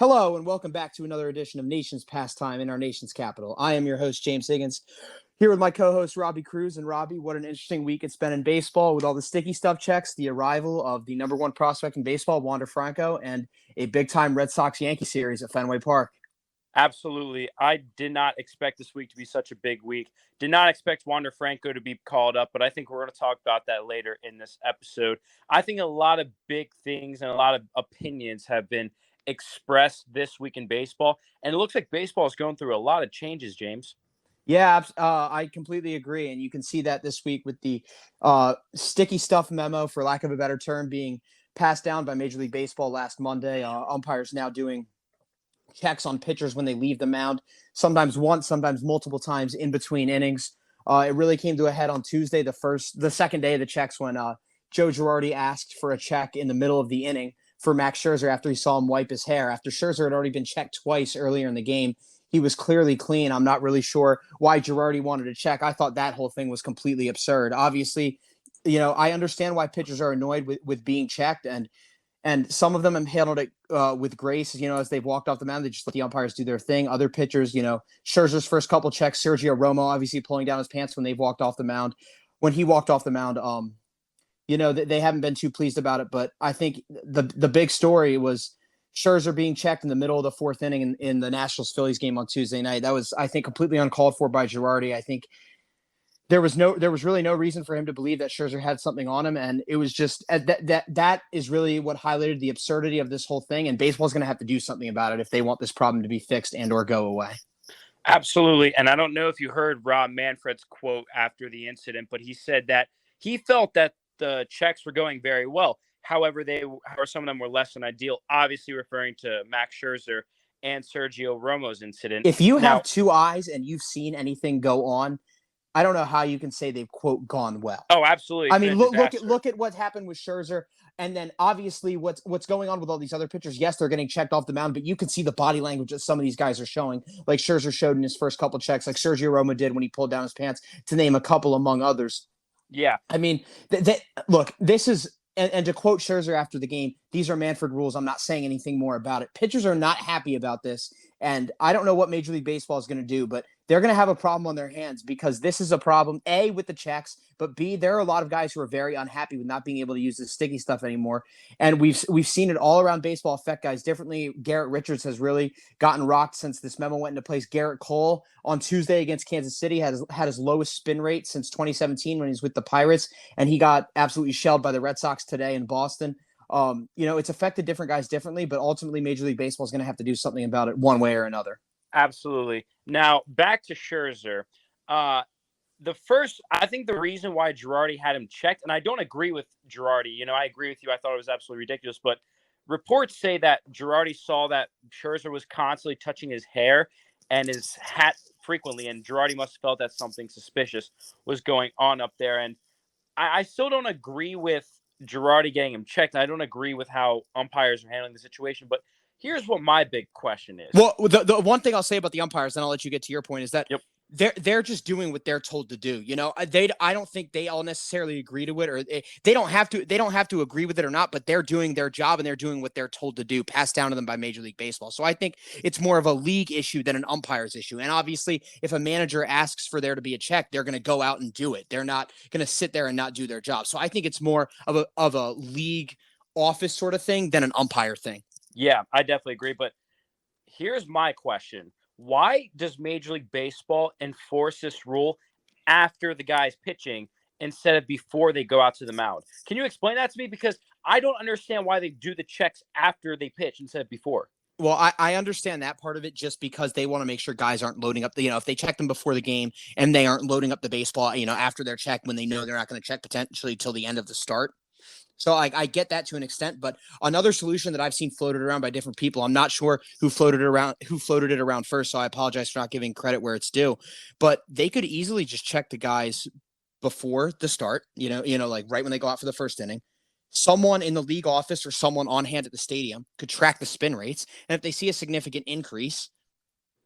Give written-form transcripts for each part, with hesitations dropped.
Hello and welcome back to another edition of Nation's Pastime in our nation's capital. I am your host, James Higgins, here with my co-host, Robbie Cruz. And Robbie, what an interesting week it's been in baseball with all the sticky stuff checks, the arrival of the number one prospect in baseball, Wander Franco, and a big-time Red Sox-Yankee series at Fenway Park. Absolutely. I did not expect this week to be such a big week. Did not expect Wander Franco to be called up, but I think we're going to talk about that later in this episode. I think a lot of big things and a lot of opinions have been expressed this week in baseball, and it looks like baseball is going through a lot of changes, James. Yeah, I completely agree. And you can see that this week with the sticky stuff memo, for lack of a better term, being passed down by Major League Baseball last Monday. Umpires now doing checks on pitchers when they leave the mound, sometimes once, sometimes multiple times in between innings. It really came to a head on Tuesday, the second day of the checks, when Joe Girardi asked for a check in the middle of the inning for Max Scherzer after he saw him wipe his hair. After Scherzer had already been checked twice earlier in the game, he was clearly clean. I'm not really sure why Girardi wanted to check. I thought that whole thing was completely absurd. Obviously, I understand why pitchers are annoyed with being checked, and some of them have handled it with grace, as they've walked off the mound. They just let the umpires do their thing. Other pitchers, Scherzer's first couple checks, Sergio Romo obviously pulling down his pants when they've walked off the mound. When he walked off the mound, they haven't been too pleased about it. But I think the big story was Scherzer being checked in the middle of the fourth inning in the Nationals-Phillies game on Tuesday night. That was, I think, completely uncalled for by Girardi. I think there was really no reason for him to believe that Scherzer had something on him, and it was just that is really what highlighted the absurdity of this whole thing. And baseball's going to have to do something about it if they want this problem to be fixed and or go away. Absolutely. And I don't know if you heard Rob Manfred's quote after the incident, but he said that he felt that the checks were going very well. However, some of them were less than ideal, obviously referring to Max Scherzer and Sergio Romo's incident. If you have two eyes and you've seen anything go on, I don't know how you can say they've, quote, gone well. Oh, absolutely. I mean, look at what happened with Scherzer, and then obviously what's going on with all these other pitchers. Yes, they're getting checked off the mound, but you can see the body language that some of these guys are showing, like Scherzer showed in his first couple checks, like Sergio Romo did when he pulled down his pants, to name a couple among others. Yeah. I mean, look, this is, and to quote Scherzer after the game, these are Manfred rules. I'm not saying anything more about it. Pitchers are not happy about this, and I don't know what Major League Baseball is going to do, but they're going to have a problem on their hands, because this is a problem, A, with the checks, but B, there are a lot of guys who are very unhappy with not being able to use this sticky stuff anymore. And we've seen it all around baseball affect guys differently. Garrett Richards has really gotten rocked since this memo went into place. Garrett Cole on Tuesday against Kansas City had his lowest spin rate since 2017 when he was with the Pirates, and he got absolutely shelled by the Red Sox today in Boston. It's affected different guys differently, but ultimately Major League Baseball is going to have to do something about it one way or another. Absolutely. Now, back to Scherzer. I think the reason why Girardi had him checked, and I don't agree with Girardi. I agree with you. I thought it was absolutely ridiculous, but reports say that Girardi saw that Scherzer was constantly touching his hair and his hat frequently, and Girardi must have felt that something suspicious was going on up there. And I still don't agree with Girardi getting him checked, and I don't agree with how umpires are handling the situation, but here's what my big question is. Well, the one thing I'll say about the umpires, and I'll let you get to your point, is that they're just doing what they're told to do. I don't think they all necessarily agree to it, or they don't have to agree with it or not, but they're doing their job and they're doing what they're told to do, passed down to them by Major League Baseball. So I think it's more of a league issue than an umpire's issue. And obviously, if a manager asks for there to be a check, they're going to go out and do it. They're not going to sit there and not do their job. So I think it's more of a league office sort of thing than an umpire thing. Yeah, I definitely agree. But here's my question. Why does Major League Baseball enforce this rule after the guy's pitching instead of before they go out to the mound? Can you explain that to me? Because I don't understand why they do the checks after they pitch instead of before. Well, I understand that part of it, just because they want to make sure guys aren't loading up if they check them before the game and they aren't loading up the baseball, after their check, when they know they're not going to check potentially till the end of the start. So I get that to an extent, but another solution that I've seen floated around by different people, I'm not sure who floated it around first, so I apologize for not giving credit where it's due, but they could easily just check the guys before the start, like right when they go out for the first inning. Someone in the league office or someone on hand at the stadium could track the spin rates, and if they see a significant increase,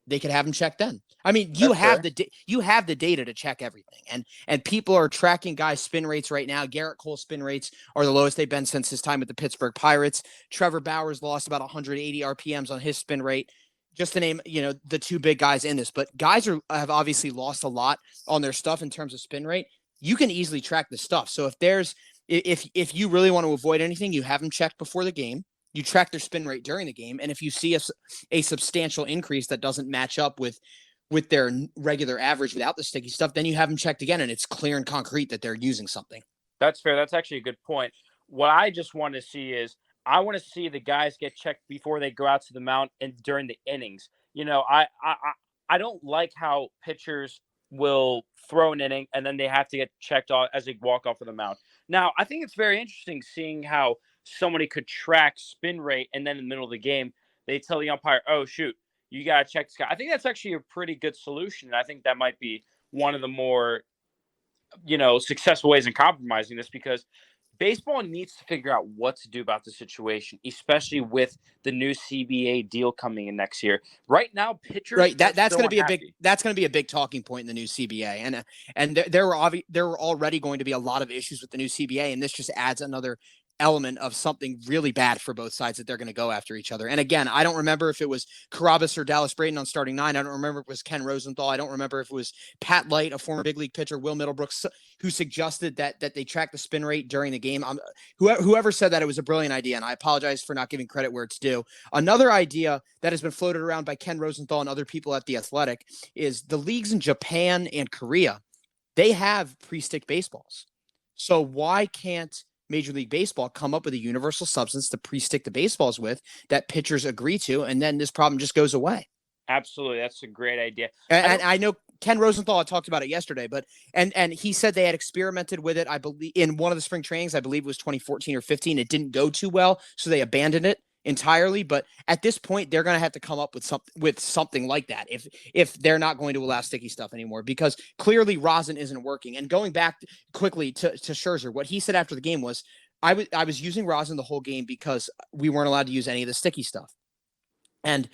they could have him checked then. I mean, you That's have fair. the data to check everything, and people are tracking guys' spin rates right now. Garrett Cole's spin rates are the lowest they've been since his time with the Pittsburgh Pirates. Trevor Bauer's lost about 180 RPMs on his spin rate. Just to name, the two big guys in this, but guys have obviously lost a lot on their stuff in terms of spin rate. You can easily track the stuff. So if you really want to avoid anything, you have them checked before the game. You track their spin rate during the game, and if you see a substantial increase that doesn't match up with their regular average without the sticky stuff, then you have them checked again, and it's clear and concrete that they're using something. That's fair. That's actually a good point. What I just want to see is I want to see the guys get checked before they go out to the mound and during the innings. I don't like how pitchers will throw an inning and then they have to get checked off as they walk off of the mound. Now, I think it's very interesting seeing how somebody could track spin rate and then in the middle of the game, they tell the umpire, oh, shoot, you got to check this guy. I think that's actually a pretty good solution. And I think that might be one of the more successful ways in compromising this, because baseball needs to figure out what to do about the situation, especially with the new CBA deal coming in next year. Right now, pitchers right that's going to be a big talking point in the new CBA, and there were already going to be a lot of issues with the new CBA, and this just adds another element of something really bad for both sides that they're going to go after each other. And again, I don't remember if it was Carabas or Dallas Braden on starting nine. I don't remember if it was Ken Rosenthal. I don't remember if it was Pat Light, a former big league pitcher, Will Middlebrooks, who suggested that they track the spin rate during the game. Whoever said that, it was a brilliant idea, and I apologize for not giving credit where it's due. Another idea that has been floated around by Ken Rosenthal and other people at The Athletic is the leagues in Japan and Korea, they have pre-stick baseballs. So why can't Major League Baseball come up with a universal substance to pre-stick the baseballs with that pitchers agree to, and then this problem just goes away? Absolutely. That's a great idea. And I know Ken Rosenthal talked about it yesterday, but and he said they had experimented with it, I believe, in one of the spring trainings. I believe it was 2014 or 15. It didn't go too well, so they abandoned it entirely. But at this point, they're going to have to come up with something like that if they're not going to allow sticky stuff anymore, because clearly rosin isn't working. And going back quickly to Scherzer, what he said after the game was, I was using rosin the whole game because we weren't allowed to use any of the sticky stuff. And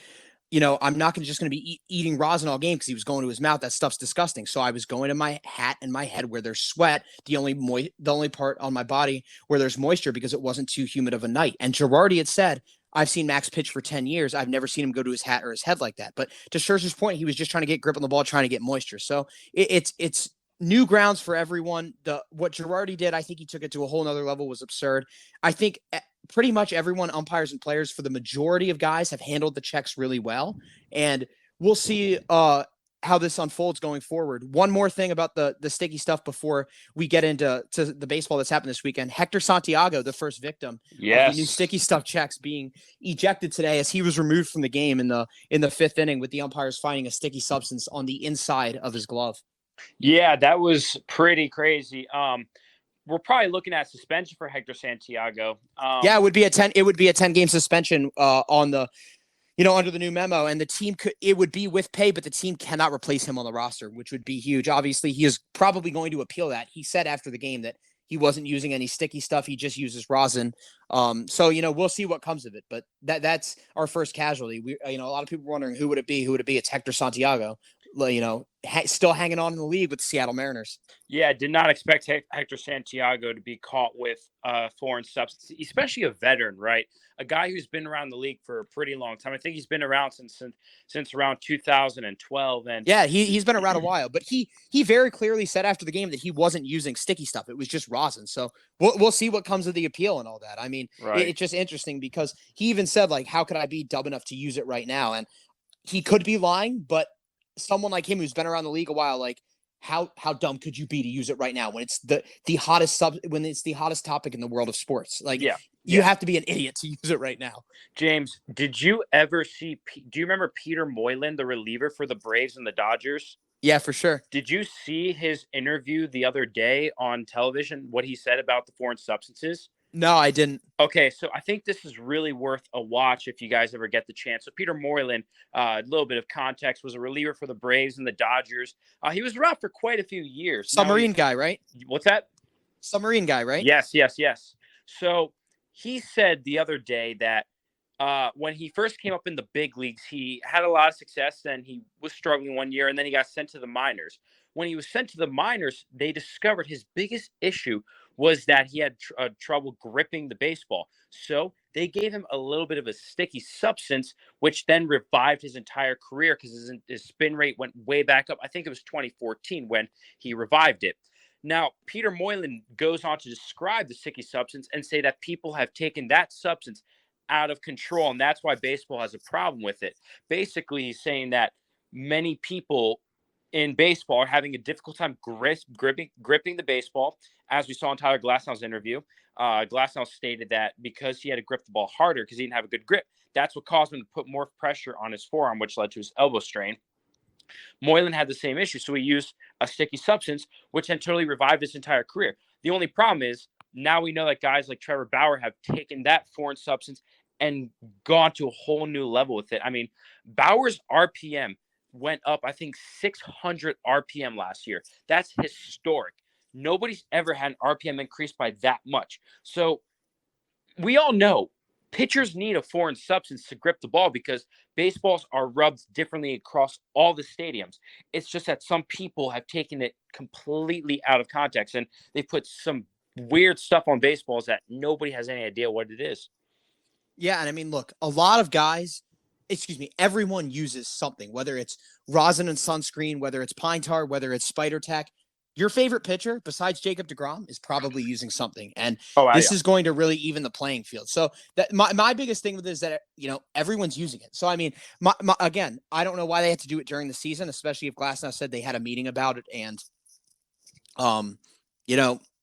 I'm not just going to be eating rosin all game because he was going to his mouth. That stuff's disgusting. So I was going to my hat and my head where there's sweat, the only part on my body where there's moisture, because it wasn't too humid of a night. And Girardi had said, I've seen Max pitch for 10 years. I've never seen him go to his hat or his head like that. But to Scherzer's point, he was just trying to get grip on the ball, trying to get moisture. So it's new grounds for everyone. What Girardi did, I think he took it to a whole nother level, was absurd. I think pretty much everyone, umpires and players, for the majority of guys, have handled the checks really well. And we'll see how this unfolds going forward. One more thing about the sticky stuff before we get into the baseball that's happened this weekend. Hector Santiago, the first victim of the new sticky stuff checks, being ejected today as he was removed from the game in the fifth inning, with the umpires finding a sticky substance on the inside of his glove. Yeah, that was pretty crazy. We're probably looking at suspension for Hector Santiago. Yeah, it would be a 10-game suspension on the, under the new memo, and the team it would be with pay, but the team cannot replace him on the roster, which would be huge. Obviously, he is probably going to appeal that. He said after the game that he wasn't using any sticky stuff. He just uses rosin. So, we'll see what comes of it, but that's our first casualty. We, a lot of people were wondering who would it be? It's Hector Santiago, still hanging on in the league with the Seattle Mariners. Yeah, did not expect Hector Santiago to be caught with foreign substance, especially a veteran, right? A guy who's been around the league for a pretty long time. I think he's been around since around 2012. And yeah, he's been around a while, but he very clearly said after the game that he wasn't using sticky stuff. It was just rosin. So we'll see what comes of the appeal and all that. I mean, right. It's just interesting because he even said, like, how could I be dumb enough to use it right now? And he could be lying, but someone like him who's been around the league a while, like, how dumb could you be to use it right now when it's the hottest topic in the world of sports? Like, you have to be an idiot to use it right now. James, did you ever see? Do you remember Peter Moylan, the reliever for the Braves and the Dodgers? Yeah, for sure. Did you see his interview the other day on television? What he said about the foreign substances? No, I didn't. Okay, so I think this is really worth a watch if you guys ever get the chance. So Peter Moylan, a little bit of context, was a reliever for the Braves and the Dodgers. He was around for quite a few years. Submarine guy, right? What's that? Submarine guy, right? Yes. So he said the other day that when he first came up in the big leagues, he had a lot of success. Then he was struggling one year, and then he got sent to the minors. When he was sent to the minors, they discovered his biggest issue was that he had trouble gripping the baseball. So they gave him a little bit of a sticky substance, which then revived his entire career because his spin rate went way back up. I think it was 2014 when he revived it. Now, Peter Moylan goes on to describe the sticky substance and say that people have taken that substance out of control, and that's why baseball has a problem with it. Basically, he's saying that many people in baseball are having a difficult time gripping the baseball, as we saw in Tyler Glasnow's interview. Glasnow stated that because he had to grip the ball harder because he didn't have a good grip, that's what caused him to put more pressure on his forearm, which led to his elbow strain. Moylan had the same issue, so he used a sticky substance, which then totally revived his entire career. The only problem is now we know that guys like Trevor Bauer have taken that foreign substance and gone to a whole new level with it. I mean, Bauer's RPM went up, I think, 600 RPM last year. That's historic. Nobody's ever had an RPM increase by that much. So we all know pitchers need a foreign substance to grip the ball because baseballs are rubbed differently across all the stadiums. It's just that some people have taken it completely out of context and they put some weird stuff on baseballs that nobody has any idea what it is. Yeah, and I mean, look, a lot of guys, everyone uses something, whether it's rosin and sunscreen, whether it's pine tar, whether it's spider tack. Your favorite pitcher, besides Jacob deGrom, is probably using something, and this is going to really even the playing field. So that my biggest thing with it is that everyone's using it. So I mean, again, I don't know why they had to do it during the season, especially if Glasnow said they had a meeting about it, and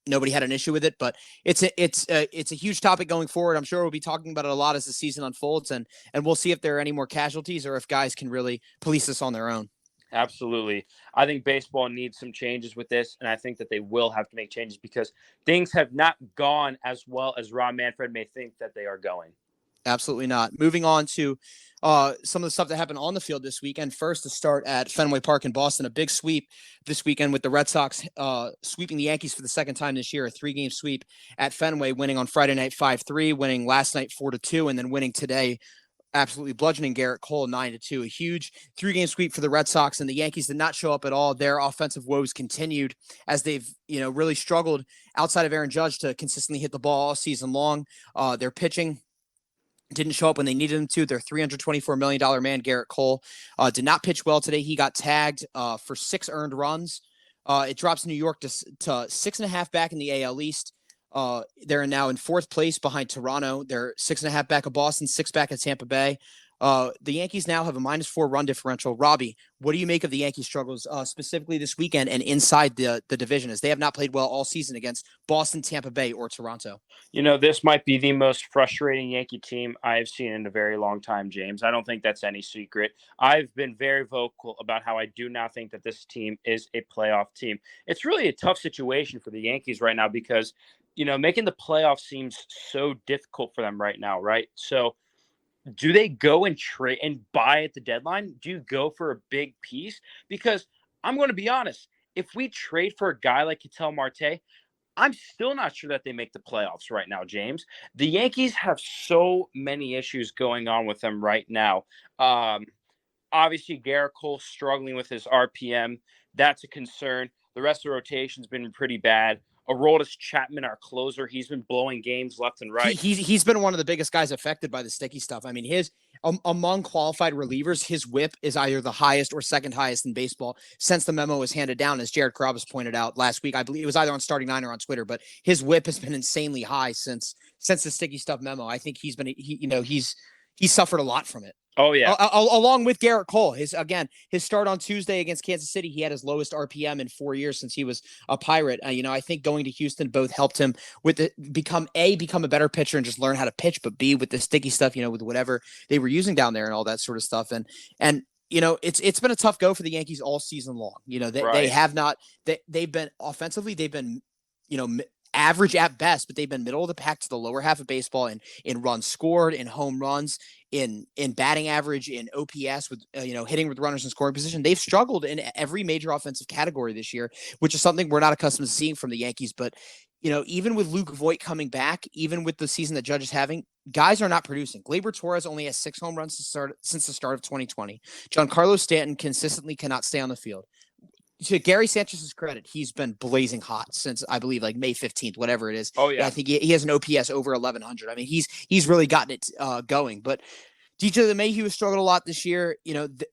nobody had an issue with it. But it's a huge topic going forward. I'm sure we'll be talking about it a lot as the season unfolds, and we'll see if there are any more casualties or if guys can really police this on their own. Absolutely. I think baseball needs some changes with this, and I think that they will have to make changes because things have not gone as well as Rob Manfred may think that they are going. Absolutely not. Moving on to some of the stuff that happened on the field this weekend. First, to start at Fenway Park in Boston, a big sweep this weekend with the Red Sox sweeping the Yankees for the second time this year, a 3-game sweep at Fenway, winning on Friday night 5-3, winning last night 4-2, and then winning today absolutely bludgeoning Garrett Cole 9-2. A huge 3-game sweep for the Red Sox, and the Yankees did not show up at all. Their offensive woes continued as they've really struggled outside of Aaron Judge to consistently hit the ball all season long. Their pitching didn't show up when they needed him to. Their $324 million man, Garrett Cole, did not pitch well today. He got tagged for 6 earned runs. It drops New York to 6.5 back in the AL East. They're now in 4th place behind Toronto. They're 6.5 back of Boston, 6 back at Tampa Bay. The Yankees now have a -4 run differential. Robbie, what do you make of the Yankees' struggles specifically this weekend and inside the division, as they have not played well all season against Boston, Tampa Bay, or Toronto? This might be the most frustrating Yankee team I've seen in a very long time, James. I don't think that's any secret. I've been very vocal about how I do not think that this team is a playoff team. It's really a tough situation for the Yankees right now because, making the playoffs seems so difficult for them right now, right? So do they go and trade and buy at the deadline? Do you go for a big piece? Because I'm going to be honest, if we trade for a guy like Ketel Marte, I'm still not sure that they make the playoffs right now, James. The Yankees have so many issues going on with them right now. Obviously, Garrett Cole struggling with his RPM. That's a concern. The rest of the rotation's been pretty bad. Aroldis Chapman, our closer, he's been blowing games left and right. He's been one of the biggest guys affected by the sticky stuff. I mean, among qualified relievers, his whip is either the highest or second highest in baseball since the memo was handed down, as Jared Carrabis pointed out last week. I believe it was either on Starting Nine or on Twitter, but his whip has been insanely high since the sticky stuff memo. I think he's suffered a lot from it. Oh, yeah. Along with Garrett Cole. His start on Tuesday against Kansas City, he had his lowest RPM in 4 years since he was a Pirate. I think going to Houston both helped him with become a better pitcher and just learn how to pitch, but B, with the sticky stuff, with whatever they were using down there and all that sort of stuff. And it's been a tough go for the Yankees all season long. They have not, they've been offensively, they've been, average at best, but they've been middle of the pack to the lower half of baseball in runs scored, in home runs, in batting average, in OPS, with hitting with runners in scoring position. They've struggled in every major offensive category this year, which is something we're not accustomed to seeing from the Yankees. But even with Luke Voigt coming back, even with the season that Judge is having, guys are not producing. Gleyber Torres only has 6 home runs since the start of 2020. Giancarlo Stanton consistently cannot stay on the field. To Gary Sanchez's credit, he's been blazing hot since, I believe, like May 15th, whatever it is. Oh yeah. I think he has an OPS over 1100. I mean, he's really gotten it going. But DJ LeMahieu has struggled a lot this year.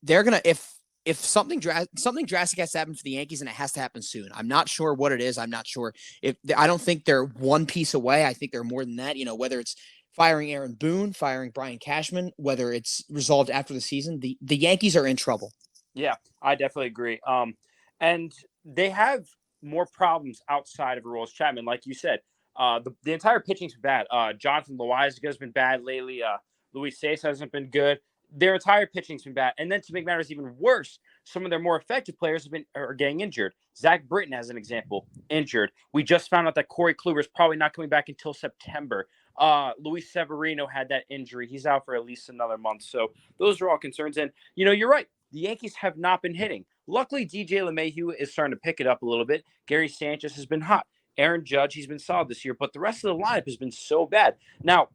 They're gonna if something drastic has to happen for the Yankees, and it has to happen soon. I'm not sure what it is. I'm not sure if I don't think they're one piece away. I think they're more than that. Whether it's firing Aaron Boone, firing Brian Cashman, whether it's resolved after the season, the Yankees are in trouble. Yeah, I definitely agree. And they have more problems outside of Aroldis Chapman, like you said. The entire pitching's been bad. Jonathan Loaizaga has been bad lately. Luis Cessa hasn't been good. Their entire pitching's been bad. And then to make matters even worse, some of their more effective players are getting injured. Zach Britton, as an example, injured. We just found out that Corey Kluber is probably not coming back until September. Luis Severino had that injury. He's out for at least another month. So those are all concerns. And, you're right. The Yankees have not been hitting. Luckily, DJ LeMahieu is starting to pick it up a little bit. Gary Sanchez has been hot. Aaron Judge, he's been solid this year. But the rest of the lineup has been so bad. Now,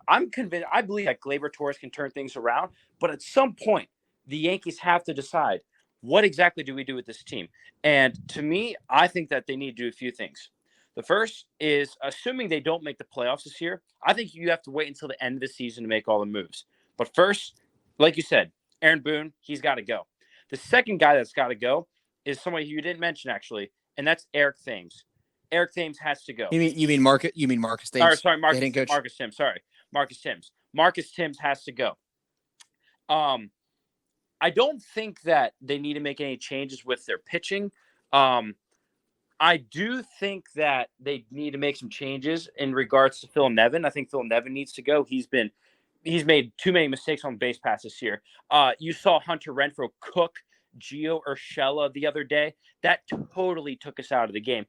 I believe that Gleyber Torres can turn things around. But at some point, the Yankees have to decide, what exactly do we do with this team? And to me, I think that they need to do a few things. The first is, assuming they don't make the playoffs this year, I think you have to wait until the end of the season to make all the moves. But first, like you said, Aaron Boone, he's got to go. The second guy that's got to go is somebody who you didn't mention, actually, and that's Eric Thames. Eric Thames has to go. You mean Marcus Thames? Sorry, Marcus Thames. Sorry, Marcus Thames. Marcus Thames has to go. I don't think that they need to make any changes with their pitching. I do think that they need to make some changes in regards to Phil Nevin. I think Phil Nevin needs to go. He's made too many mistakes on base pass this year. You saw Hunter Renfroe cook Gio Urshela the other day. That totally took us out of the game.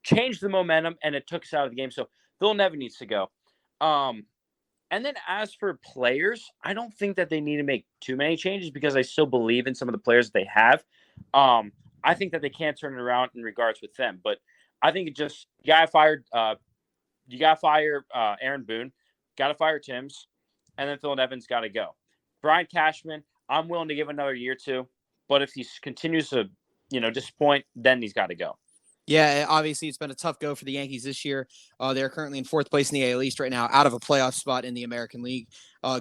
Changed the momentum, and it took us out of the game. So Phil Nevin needs to go. And then as for players, I don't think that they need to make too many changes because I still believe in some of the players that they have. I think that they can turn it around in regards with them. But I think you got to fire Aaron Boone, got to fire Timms, and then Phil Nevin's got to go. Brian Cashman, I'm willing to give another year or two, but if he continues to, disappoint, then he's got to go. Yeah, obviously it's been a tough go for the Yankees this year. They're currently in 4th place in the AL East right now, out of a playoff spot in the American League.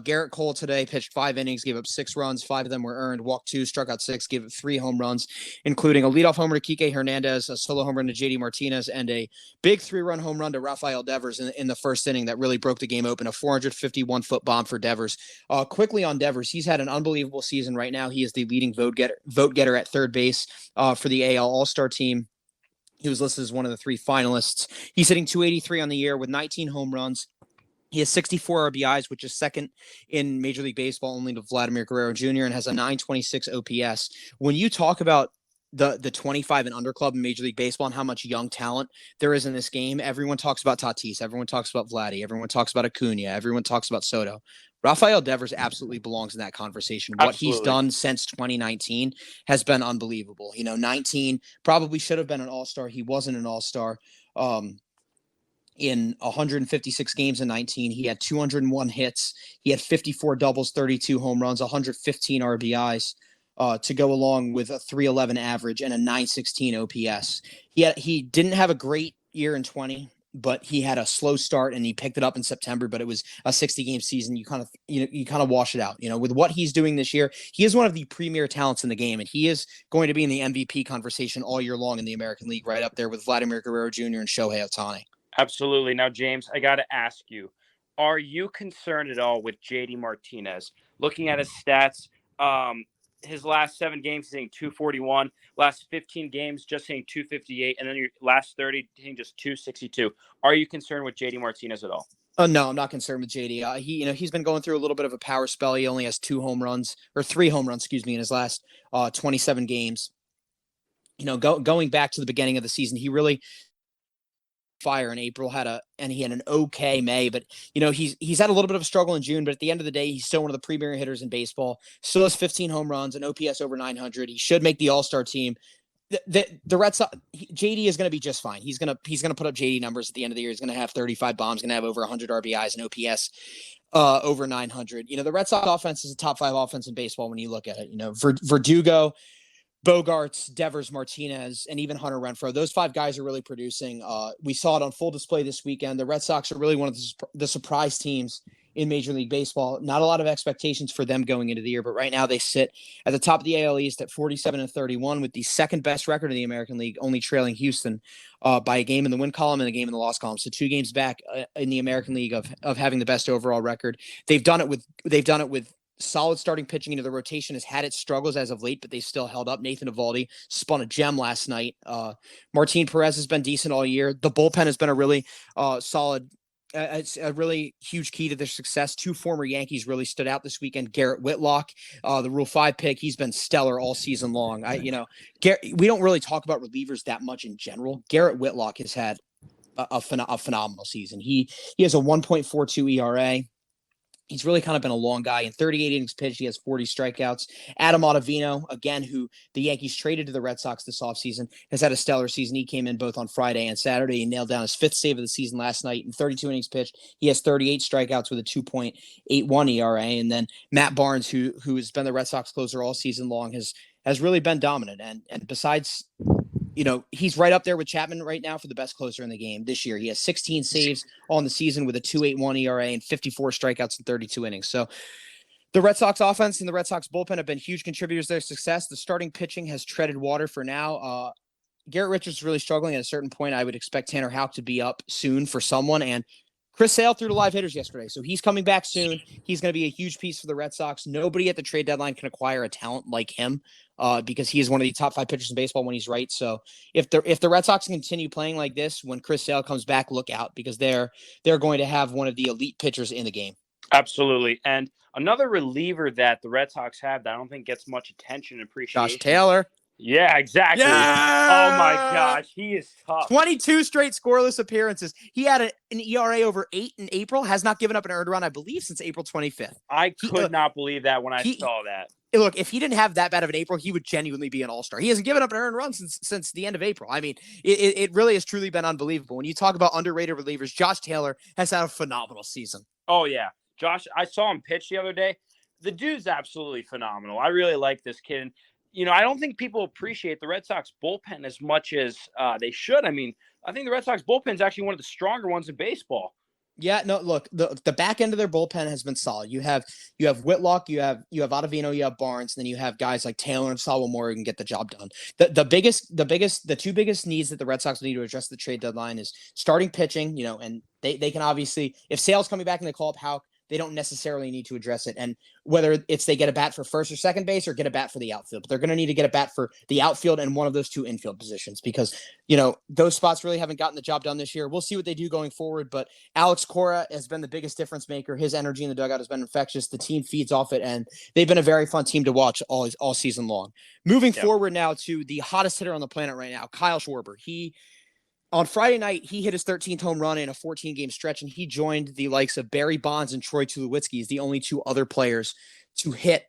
Garrett Cole today pitched 5 innings, gave up 6 runs. 5 of them were earned, walked 2, struck out 6, gave up 3 home runs, including a leadoff homer to Kike Hernandez, a solo home run to JD Martinez, and a big 3-run home run to Rafael Devers in the first inning that really broke the game open, a 451-foot bomb for Devers. Quickly on Devers, he's had an unbelievable season right now. He is the leading vote getter at third base for the AL All Star team. He was listed as one of the 3 finalists. He's hitting .283 on the year with 19 home runs. He has 64 RBIs, which is second in Major League Baseball only to Vladimir Guerrero Jr. and has a .926 OPS. When you talk about the 25 and under club in Major League Baseball and how much young talent there is in this game, everyone talks about Tatis, everyone talks about Vladdy, everyone talks about Acuna, everyone talks about Soto. Rafael Devers absolutely belongs in that conversation. What he's done since 2019 has been unbelievable. 19 probably should have been an all-star. He wasn't an all-star. In 156 games in 19, he had 201 hits. He had 54 doubles, 32 home runs, 115 RBIs to go along with a 311 average and a 916 OPS. He didn't have a great year in 20. But he had a slow start and he picked it up in September, but it was a 60-game season. You kind of wash it out, with what he's doing this year. He is one of the premier talents in the game, and he is going to be in the MVP conversation all year long in the American League, right up there with Vladimir Guerrero Jr. and Shohei Ohtani. Absolutely. Now, James, I got to ask you, are you concerned at all with JD Martinez? Looking at his stats, his last 7 games, he's hitting .241. Last 15 games, just hitting .258. And then your last 30, hitting just .262. Are you concerned with JD Martinez at all? No, I'm not concerned with JD. He's been going through a little bit of a power spell. He only has 3 home runs, in his last 27 games. Going back to the beginning of the season, he really fire in April, and he had an okay May, but he's had a little bit of a struggle in June, but at the end of the day, he's still one of the premier hitters in baseball. Still has 15 home runs, an OPS over 900. He should make the All-Star team. the Red Sox, JD is going to be just fine. He's going to put up JD numbers at the end of the year. He's going to have 35 bombs, going to have over 100 RBIs and OPS over 900. The Red Sox offense is a top 5 offense in baseball when you look at it. Verdugo, Bogarts, Devers, Martinez, and even Hunter Renfroe. Those 5 guys are really producing. We saw it on full display this weekend. The Red Sox are really one of the surprise teams in Major League Baseball. Not a lot of expectations for them going into the year, but right now they sit at the top of the AL East at 47-31 with the second best record in the American League, only trailing Houston by a game in the win column and a game in the loss column. So 2 games back in the American League of having the best overall record. They've done it with solid starting pitching. The rotation has had its struggles as of late, but they still held up. Nathan Eovaldi spun a gem last night. Martin Perez has been decent all year. The bullpen has been a really solid. It's a really huge key to their success. 2 former Yankees really stood out this weekend. Garrett Whitlock, the Rule 5 pick, he's been stellar all season long. We don't really talk about relievers that much in general. Garrett Whitlock has had a phenomenal season. He has a 1.42 ERA. He's really kind of been a long guy. In 38 innings pitched, he has 40 strikeouts. Adam Ottavino, again, who the Yankees traded to the Red Sox this offseason, has had a stellar season. He came in both on Friday and Saturday. He nailed down his 5th save of the season last night. In 32 innings pitched, he has 38 strikeouts with a 2.81 ERA. And then Matt Barnes, who has been the Red Sox closer all season long, has really been dominant. And besides, he's right up there with Chapman right now for the best closer in the game this year. He has 16 saves on the season with a 2.81 ERA and 54 strikeouts in 32 innings. So the Red Sox offense and the Red Sox bullpen have been huge contributors to their success. The starting pitching has treaded water for now. Garrett Richards is really struggling at a certain point. I would expect Tanner Houck to be up soon for someone. And Chris Sale threw the live hitters yesterday, so he's coming back soon. He's going to be a huge piece for the Red Sox. Nobody at the trade deadline can acquire a talent like him because he is one of the top 5 pitchers in baseball when he's right. So if the Red Sox continue playing like this, when Chris Sale comes back, look out because they're going to have one of the elite pitchers in the game. Absolutely. And another reliever that the Red Sox have that I don't think gets much attention and appreciation. Josh Taylor. Yeah, exactly. Yeah! Oh, my gosh. He is tough. 22 straight scoreless appearances. He had an ERA over 8 in April, has not given up an earned run, I believe, since April 25th. I could not believe that when I saw that. Look, if he didn't have that bad of an April, he would genuinely be an all-star. He hasn't given up an earned run since the end of April. I mean, it really has truly been unbelievable. When you talk about underrated relievers, Josh Taylor has had a phenomenal season. Oh, yeah. Josh, I saw him pitch the other day. The dude's absolutely phenomenal. I really like this kid. I don't think people appreciate the Red Sox bullpen as much as they should. I mean, I think the Red Sox bullpen is actually one of the stronger ones in baseball. Yeah, no, look, the back end of their bullpen has been solid. You have Whitlock, you have Ottavino, you have Barnes, and then you have guys like Taylor and Sawamura who can get the job done. The 2 biggest needs that the Red Sox need to address the trade deadline is starting pitching, and they can obviously, if Sale's coming back and they call up Houck, they don't necessarily need to address it. And whether it's they get a bat for first or second base or get a bat for the outfield, but they're going to need to get a bat for the outfield and one of those 2 infield positions because, those spots really haven't gotten the job done this year. We'll see what they do going forward, but Alex Cora has been the biggest difference maker. His energy in the dugout has been infectious. The team feeds off it, and they've been a very fun team to watch all season long. Moving forward now to the hottest hitter on the planet right now, Kyle Schwarber. On Friday night, he hit his 13th home run in a 14-game stretch, and he joined the likes of Barry Bonds and Troy Tulowitzki as the only 2 other players to hit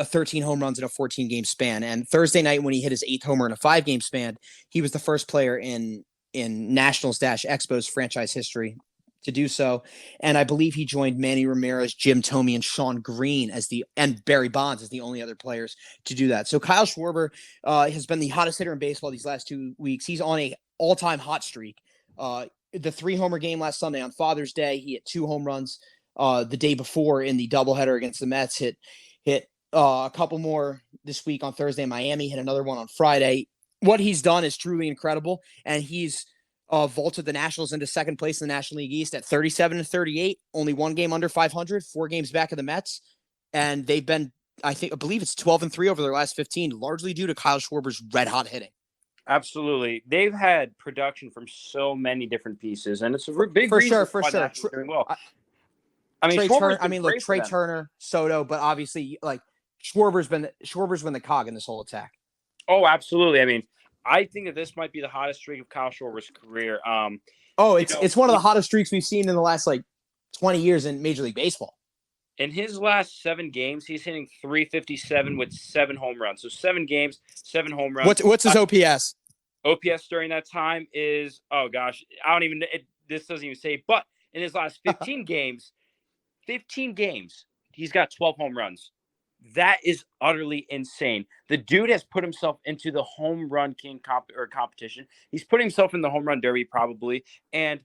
13 home runs in a 14-game span. And Thursday night, when he hit his 8th homer in a 5-game span, he was the first player in Nationals-Expos franchise history to do so. And I believe he joined Manny Ramirez, Jim Thome, and Sean Green and Barry Bonds as the only other players to do that. So Kyle Schwarber has been the hottest hitter in baseball these last 2 weeks. He's on a all-time hot streak. The 3-homer game last Sunday on Father's Day, he hit 2 home runs. The day before in the doubleheader against the Mets, hit a couple more this week on Thursday in Miami, hit another one on Friday. What he's done is truly incredible, and he's vaulted the Nationals into second place in the National League East at 37-38, only 1 game under 500, 4 games back of the Mets, and they've been, I believe it's 12-3 over their last 15, largely due to Kyle Schwarber's red-hot hitting. Absolutely. They've had production from so many different pieces, and it's a big reason for sure. Doing well. Trey Turner, Soto, but obviously, Schwarber's been the cog in this whole attack. Oh, absolutely. I mean, I think that this might be the hottest streak of Kyle Schwarber's career. It's one of the hottest streaks we've seen in the last 20 years in Major League Baseball. In his last 7 games, he's hitting 357 with 7 home runs. So 7 games, 7 home runs. What's his OPS? OPS during that time is, oh gosh, I don't even. This doesn't even say. But in his last 15 games, he's got 12 home runs. That is utterly insane. The dude has put himself into the home run king competition. He's put himself in the home run derby probably, and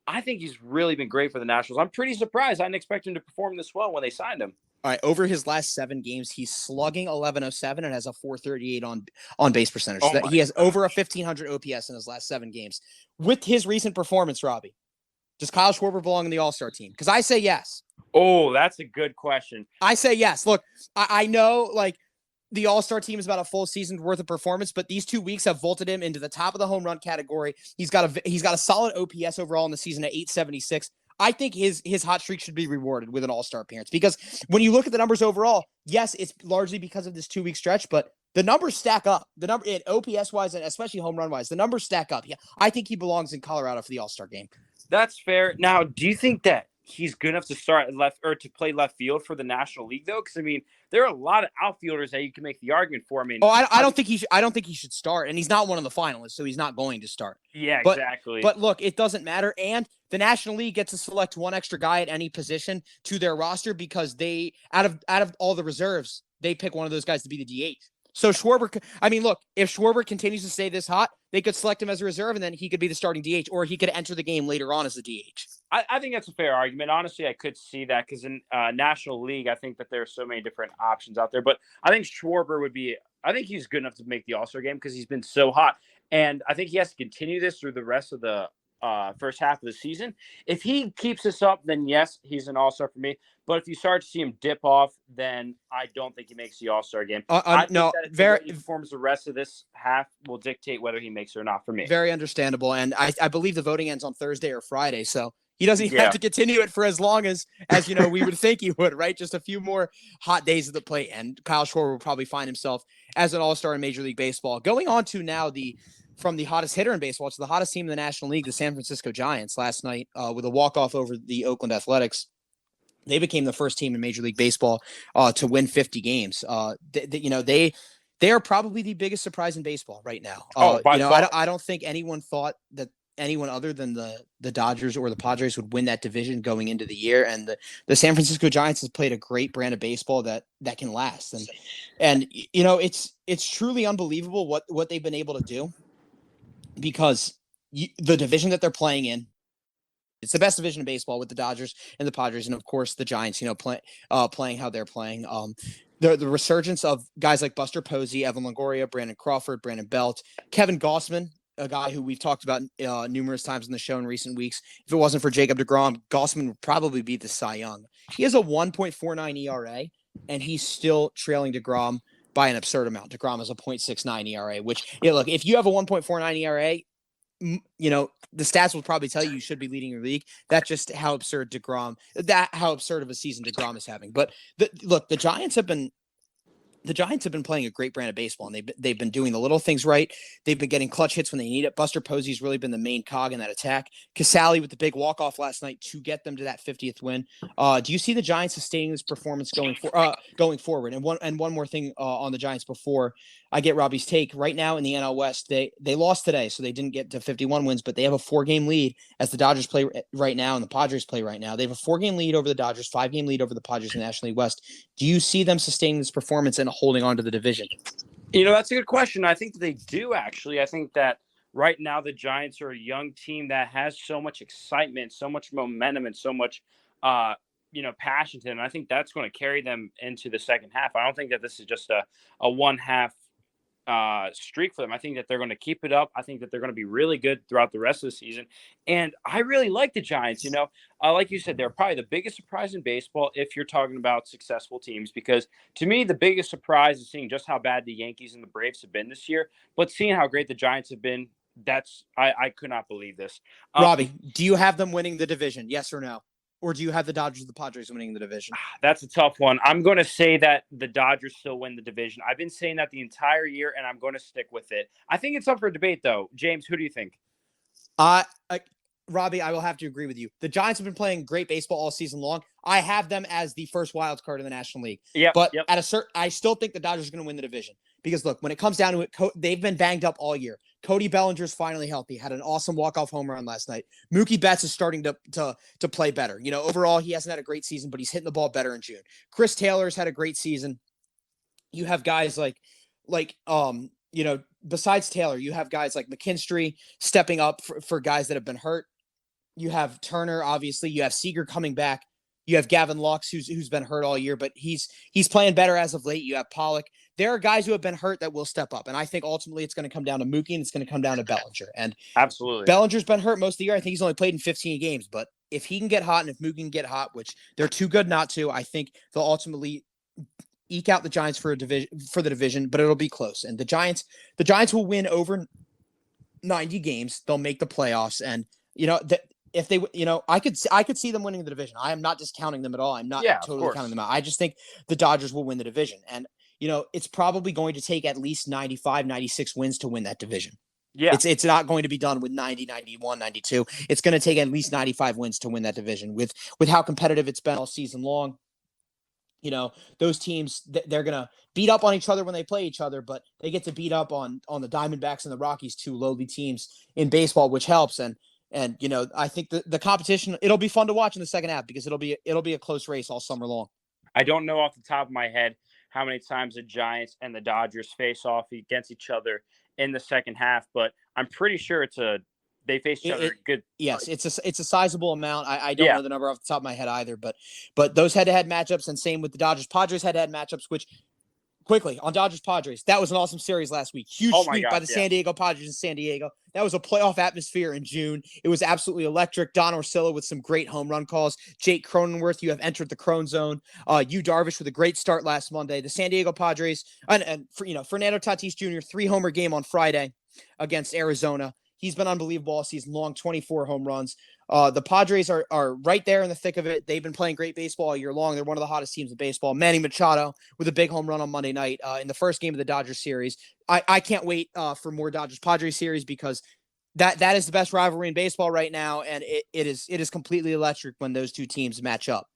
I think he's really been great for the Nationals. I'm pretty surprised. I didn't expect him to perform this well when they signed him. All right, over his last 7 games, he's slugging 1107 and has a 438 on base percentage. So he has over a 1500 OPS in his last 7 games. With his recent performance, Robbie, does Kyle Schwarber belong in the All Star team? Because I say yes. Oh, that's a good question. I say yes. Look, I know like the All Star team is about a full season's worth of performance, but these 2 weeks have vaulted him into the top of the home run category. He's got a solid OPS overall in the season at 876. I think his hot streak should be rewarded with an All Star appearance because when you look at the numbers overall, yes, it's largely because of this 2-week stretch, but the numbers stack up. The number in OPS wise and especially home run wise, the numbers stack up. Yeah, I think he belongs in Colorado for the All Star game. That's fair. Now, do you think that he's good enough to start left or to play left field for the National League though? Because I mean, there are a lot of outfielders that you can make the argument for. I mean, I don't think he should. I don't think he should start, and he's not one of the finalists, so he's not going to start. Yeah, but, exactly. But look, it doesn't matter, and the National League gets to select one extra guy at any position to their roster because they out of all the reserves, they pick one of those guys to be the DH. So Schwarber, I mean, look, if Schwarber continues to stay this hot, they could select him as a reserve, and then he could be the starting DH, or he could enter the game later on as the DH. I think that's a fair argument. Honestly, I could see that because in National League, I think that there are so many different options out there. But I think Schwarber would be – I think he's good enough to make the All-Star game because he's been so hot. And I think he has to continue this through the rest of the first half of the season. If he keeps this up, then yes, he's an All-Star for me. But if you start to see him dip off, then I don't think he makes the All-Star game. I think that if he performs the rest of this half will dictate whether he makes it or not for me. Very understandable. And I believe the voting ends on Thursday or Friday. So he doesn't even have to continue it for as long as you know, we would think he would, right? Just a few more hot days at the plate. And Kyle Schwarber will probably find himself as an All-Star in Major League Baseball. Going on to now from the hottest hitter in baseball to the hottest team in the National League, the San Francisco Giants last night with a walk-off over the Oakland Athletics. They became the first team in Major League Baseball to win 50 games. They are probably the biggest surprise in baseball right now. I don't think anyone thought that anyone other than the Dodgers or the Padres would win that division going into the year. And the San Francisco Giants has played a great brand of baseball that can last. And you know, it's truly unbelievable what they've been able to do because the division that they're playing in, it's the best division of baseball with the Dodgers and the Padres, and of course the Giants. You know, playing how they're playing. The resurgence of guys like Buster Posey, Evan Longoria, Brandon Crawford, Brandon Belt, Kevin Gausman, a guy who we've talked about numerous times in the show in recent weeks. If it wasn't for Jacob deGrom, Gausman would probably be the Cy Young. He has a 1.49 ERA, and he's still trailing deGrom by an absurd amount. deGrom has a 0.69 ERA, which, look, if you have a 1.49 ERA, you know, the stats will probably tell you should be leading your league. That's just how absurd how absurd of a season deGrom is having. But the Giants have been playing a great brand of baseball, and they've been doing the little things right. They've been getting clutch hits when they need it. Buster Posey's really been the main cog in that attack. Casale with the big walk-off last night to get them to that 50th win. Do you see the Giants sustaining this performance going forward? And one more thing on the Giants before I get Robbie's take. Right now in the NL West, they lost today, so they didn't get to 51 wins, but they have a 4-game lead as the Dodgers play right now and the Padres play right now. They have a 4-game lead over the Dodgers, 5-game lead over the Padres in the National League West. Do you see them sustaining this performance and holding on to the division? You know, that's a good question. I think that they do, actually. I think that right now the Giants are a young team that has so much excitement, so much momentum, and so much passion to them. And I think that's going to carry them into the second half. I don't think that this is just a one-half streak for them. I think that they're going to keep it up. I think that they're going to be really good throughout the rest of the season. And I really like the Giants. You know, like you said, they're probably the biggest surprise in baseball if you're talking about successful teams, because to me, the biggest surprise is seeing just how bad the Yankees and the Braves have been this year, but seeing how great the Giants have been. I could not believe this. Robbie, do you have them winning the division? Yes or no? Or do you have the Dodgers or the Padres winning the division? That's a tough one. I'm going to say that the Dodgers still win the division. I've been saying that the entire year, and I'm going to stick with it. I think it's up for debate, though. James, who do you think? Robbie, I will have to agree with you. The Giants have been playing great baseball all season long. I have them as the first wild card in the National League. Yep. But Yep. I still think the Dodgers are going to win the division because look, when it comes down to it, they've been banged up all year. Cody Bellinger's finally healthy. Had an awesome walk-off home run last night. Mookie Betts is starting to play better. You know, overall, he hasn't had a great season, but he's hitting the ball better in June. Chris Taylor's had a great season. You have guys besides Taylor, you have guys like McKinstry stepping up for guys that have been hurt. You have Turner, obviously. You have Seager coming back. You have Gavin Lux, who's been hurt all year, but he's playing better as of late. You have Pollock. There are guys who have been hurt that will step up, and I think ultimately it's going to come down to Mookie and it's going to come down to Bellinger. And absolutely, Bellinger's been hurt most of the year. I think he's only played in 15 games, but if he can get hot and if Mookie can get hot, which they're too good not to, I think they'll ultimately eke out the Giants for the division, but it'll be close. And the Giants will win over 90 games. They'll make the playoffs, and if they, I could see them winning the division. I am not discounting them at all. I'm not totally counting them out. I just think the Dodgers will win the division. And, it's probably going to take at least 95, 96 wins to win that division. Yeah. It's not going to be done with 90, 91, 92. It's going to take at least 95 wins to win that division with how competitive it's been all season long. Those teams, they're going to beat up on each other when they play each other, but they get to beat up on the Diamondbacks and the Rockies, two lowly teams in baseball, which helps. And I think the competition, it'll be fun to watch in the second half because it'll be a close race all summer long. I don't know off the top of my head how many times the Giants and the Dodgers face off against each other in the second half, but I'm pretty sure they face each other good. Yes, it's a sizable amount. I don't know the number off the top of my head either, but those head-to-head matchups, and same with the Dodgers Padres head-to-head matchups, which quickly on Dodgers Padres, that was an awesome series last week. Huge sweep by the San Diego Padres in San Diego. That was a playoff atmosphere in June. It was absolutely electric. Don Orsillo with some great home run calls. Jake Cronenworth, you have entered the Crone zone. Yu Darvish with a great start last Monday. The San Diego Padres and Fernando Tatis Jr. 3-homer game on Friday against Arizona. He's been unbelievable all season long, 24 home runs. The Padres are right there in the thick of it. They've been playing great baseball all year long. They're one of the hottest teams in baseball. Manny Machado with a big home run on Monday night in the first game of the Dodgers series. I can't wait for more Dodgers-Padres series because that is the best rivalry in baseball right now, and it is completely electric when those two teams match up.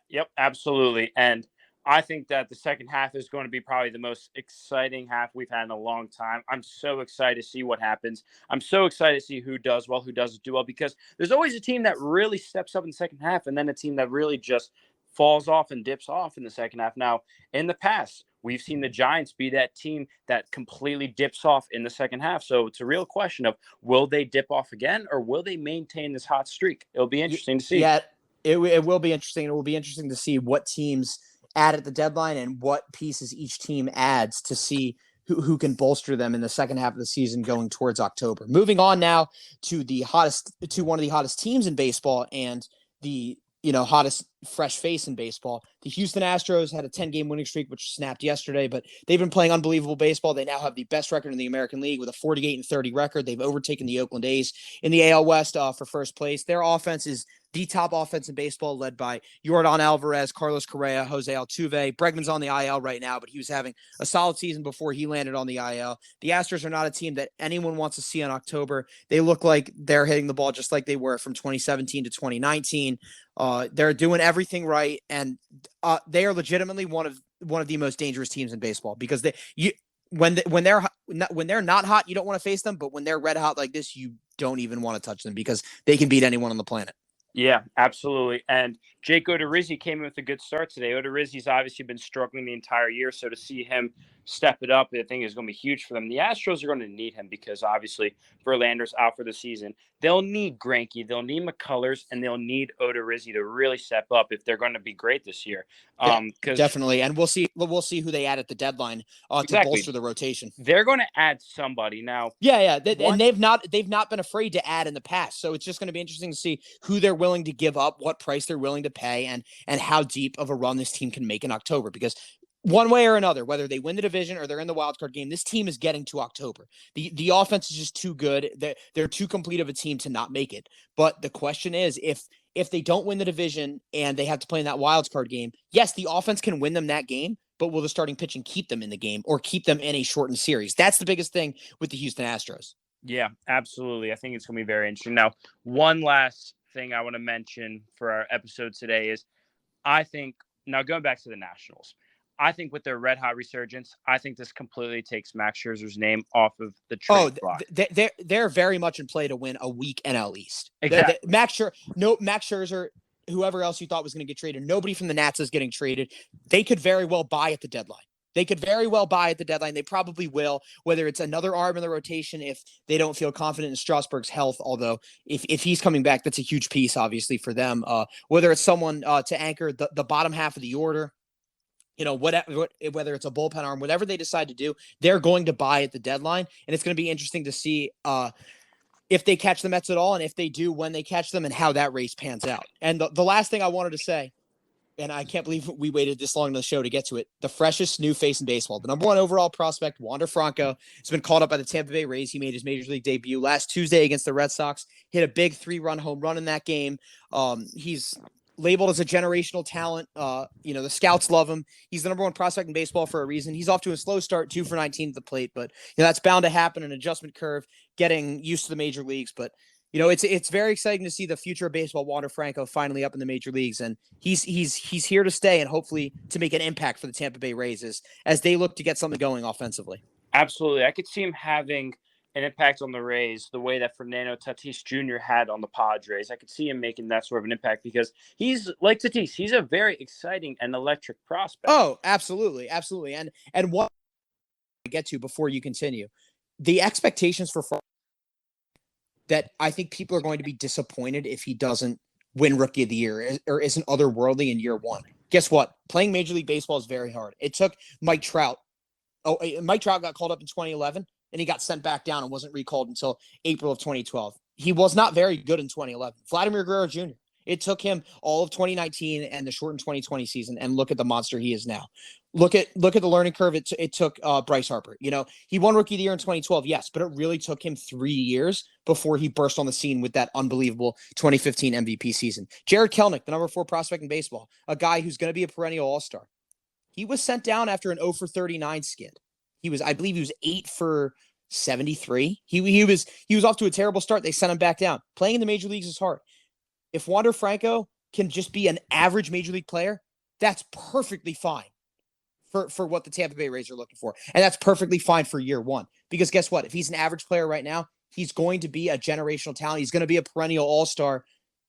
Yep, absolutely. And I think that the second half is going to be probably the most exciting half we've had in a long time. I'm so excited to see what happens. I'm so excited to see who does well, who doesn't do well, because there's always a team that really steps up in the second half and then a team that really just falls off and dips off in the second half. Now, in the past, we've seen the Giants be that team that completely dips off in the second half. So it's a real question of will they dip off again or will they maintain this hot streak? It'll be interesting to see. Yeah, it will be interesting. It will be interesting to see what teams add at the deadline and what pieces each team adds to see who can bolster them in the second half of the season going towards October. Moving on now to one of the hottest teams in baseball and the hottest fresh face in baseball. The Houston Astros had a 10-game winning streak, which snapped yesterday, but they've been playing unbelievable baseball. They now have the best record in the American League with a 48-30 record. They've overtaken the Oakland A's in the AL West for first place. Their offense is the top offense in baseball, led by Yordan Alvarez, Carlos Correa, Jose Altuve. Bregman's on the IL right now, but he was having a solid season before he landed on the IL. The Astros are not a team that anyone wants to see in October. They look like they're hitting the ball just like they were from 2017 to 2019. They're doing everything right, and they are legitimately one of the most dangerous teams in baseball because when they're not hot, you don't want to face them, but when they're red hot like this, you don't even want to touch them because they can beat anyone on the planet. Yeah, absolutely. And Jake Odorizzi came in with a good start today. Odorizzi's obviously been struggling the entire year, so to see him step it up, I think is going to be huge for them. The Astros are going to need him because obviously Verlander's out for the season. They'll need Greinke, they'll need McCullers, and they'll need Odorizzi to really step up if they're going to be great this year. Definitely, and we'll see who they add at the deadline to bolster the rotation. They're going to add somebody now. Yeah, and they've not been afraid to add in the past. So it's just going to be interesting to see who they're willing to give up, what price they're willing to pay, and how deep of a run this team can make in October. Because one way or another, whether they win the division or they're in the wild card game, this team is getting to October. The offense is just too good. They're too complete of a team to not make it. But the question is, if they don't win the division and they have to play in that wild card game, yes, the offense can win them that game, but will the starting pitching keep them in the game or keep them in a shortened series? That's the biggest thing with the Houston Astros. Yeah, absolutely. I think it's going to be very interesting. Now, one last thing I want to mention for our episode today is I think, now going back to the Nationals, I think with their red hot resurgence, I think this completely takes Max Scherzer's name off of the Oh, trade block. they're very much in play to win a weak NL East. Exactly. Max Scherzer, whoever else you thought was going to get traded, nobody from the Nats is getting traded. They could very well buy at the deadline. They could very well buy at the deadline. They probably will, whether it's another arm in the rotation if they don't feel confident in Strasburg's health. Although if he's coming back, that's a huge piece, obviously, for them. Whether it's someone to anchor the bottom half of the order, whether it's a bullpen arm, whatever they decide to do, they're going to buy at the deadline. And it's going to be interesting to see if they catch the Mets at all. And if they do, when they catch them and how that race pans out. And the last thing I wanted to say, and I can't believe we waited this long in the show to get to it, the freshest new face in baseball, the number one overall prospect, Wander Franco, has been called up by the Tampa Bay Rays. He made his major league debut last Tuesday against the Red Sox, hit a big 3-run home run in that game. He's labeled as a generational talent. The scouts love him. He's the number one prospect in baseball for a reason. He's off to a slow start, 2 for 19 at the plate, but that's bound to happen, an adjustment curve, getting used to the major leagues. But it's very exciting to see the future of baseball, Wander Franco, finally up in the major leagues, and he's here to stay and hopefully to make an impact for the Tampa Bay Rays as they look to get something going offensively. Absolutely. I could see him having an impact on the Rays the way that Fernando Tatis Jr. had on the Padres. I could see him making that sort of an impact because he's like Tatis. He's a very exciting and electric prospect. Oh, absolutely. Absolutely. And what I get to before you continue, the expectations for that I think people are going to be disappointed if he doesn't win Rookie of the Year or isn't otherworldly in year one. Guess what? Playing Major League Baseball is very hard. It took Mike Trout. Mike Trout got called up in 2011, and he got sent back down and wasn't recalled until April of 2012. He was not very good in 2011. Vladimir Guerrero Jr. It took him all of 2019 and the shortened 2020 season, and look at the monster he is now. Look at the learning curve it took Bryce Harper. He won Rookie of the Year in 2012, yes, but it really took him 3 years before he burst on the scene with that unbelievable 2015 MVP season. Jared Kelenic, the number 4 prospect in baseball, a guy who's going to be a perennial All-Star. He was sent down after an 0 for 39 skid. I believe he was 8 for 73. He was off to a terrible start. They sent him back down. Playing in the major leagues is hard. If Wander Franco can just be an average major league player, that's perfectly fine for what the Tampa Bay Rays are looking for. And that's perfectly fine for year one. Because guess what? If he's an average player right now, he's going to be a generational talent. He's going to be a perennial all-star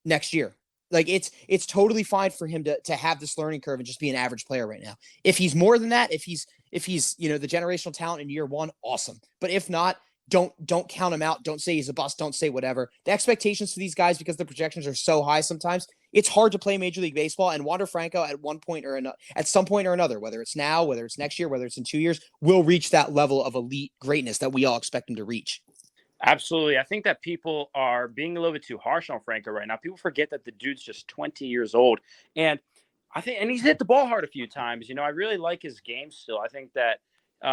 next year. Like it's totally fine for him to have this learning curve and just be an average player right now. If he's more than that, if he's the generational talent in year one, awesome. But if not, don't count him out. Don't say he's a bust. Don't say whatever. The expectations for these guys, because the projections are so high sometimes, it's hard to play Major League Baseball. And Wander Franco at some point or another, whether it's now, whether it's next year, whether it's in 2 years, will reach that level of elite greatness that we all expect him to reach. Absolutely. I think that people are being a little bit too harsh on Franco right now. People forget that the dude's just 20 years old. And he's hit the ball hard a few times. I really like his game still. I think that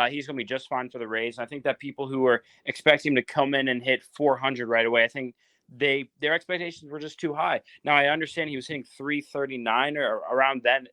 he's going to be just fine for the Rays. I think that people who are expecting him to come in and hit 400 right away, I think their expectations were just too high. Now I understand he was hitting 339 or around that